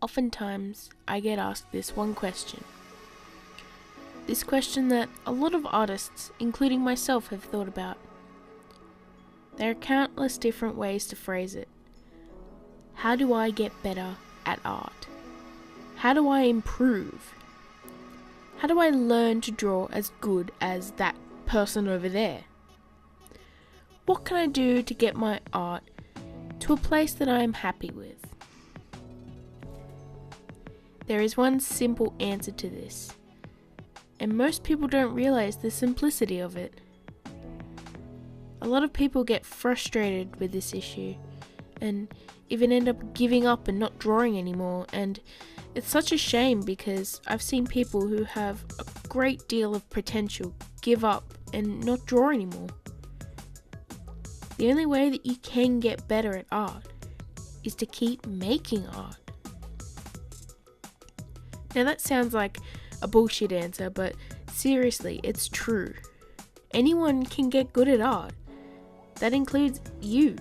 Oftentimes, I get asked this one question. This question that a lot of artists, including myself, have thought about. There are countless different ways to phrase it. How do I get better at art? How do I improve? How do I learn to draw as good as that person over there? What can I do to get my art to a place that I am happy with? There is one simple answer to this, and most people don't realize the simplicity of it. A lot of people get frustrated with this issue and even end up giving up and not drawing anymore, and it's such a shame because I've seen people who have a great deal of potential give up and not draw anymore. The only way that you can get better at art is to keep making art. Now that sounds like a bullshit answer, but seriously, it's true. Anyone can get good at art. That includes you.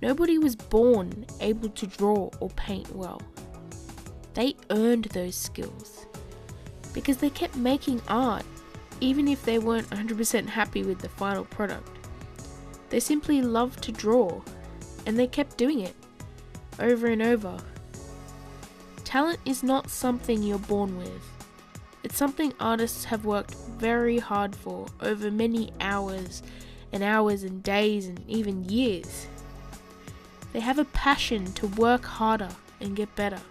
Nobody was born able to draw or paint well. They earned those skills because they kept making art even if they weren't 100% happy with the final product. They simply loved to draw and they kept doing it over and over. Talent is not something you're born with. It's something artists have worked very hard for over many hours and days and even years. They have a passion to work harder and get better.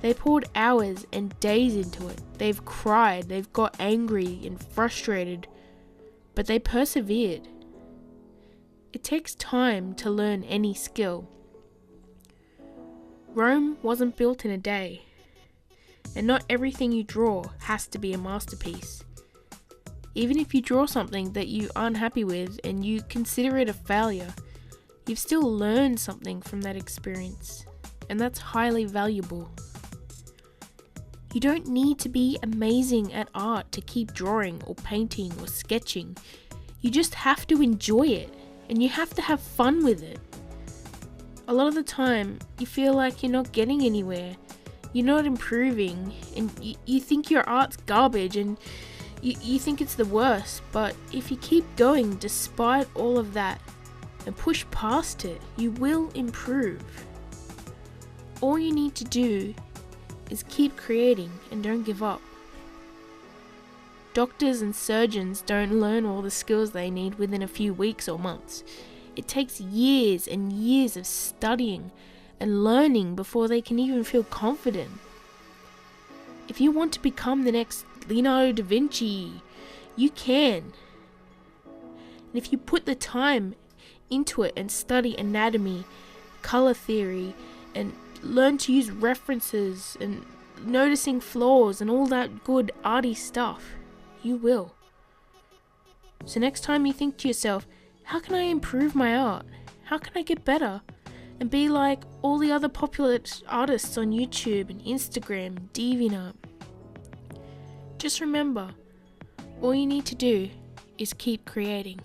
They poured hours and days into it. They've cried, they've got angry and frustrated, but they persevered. It takes time to learn any skill. Rome wasn't built in a day, and not everything you draw has to be a masterpiece. Even if you draw something that you aren't happy with and you consider it a failure, you've still learned something from that experience, and that's highly valuable. You don't need to be amazing at art to keep drawing or painting or sketching. You just have to enjoy it, and you have to have fun with it. A lot of the time, you feel like you're not getting anywhere, you're not improving, and you think your art's garbage, and you think it's the worst, but if you keep going despite all of that, and push past it, you will improve. All you need to do is keep creating and don't give up. Doctors and surgeons don't learn all the skills they need within a few weeks or months. It takes years and years of studying and learning before they can even feel confident. If you want to become the next Leonardo da Vinci, you can. And if you put the time into it and study anatomy, color theory, and learn to use references and noticing flaws and all that good arty stuff, you will. So next time you think to yourself, how can I improve my art? How can I get better? And be like all the other popular artists on YouTube and Instagram and DeviantArt. Just remember, all you need to do is keep creating.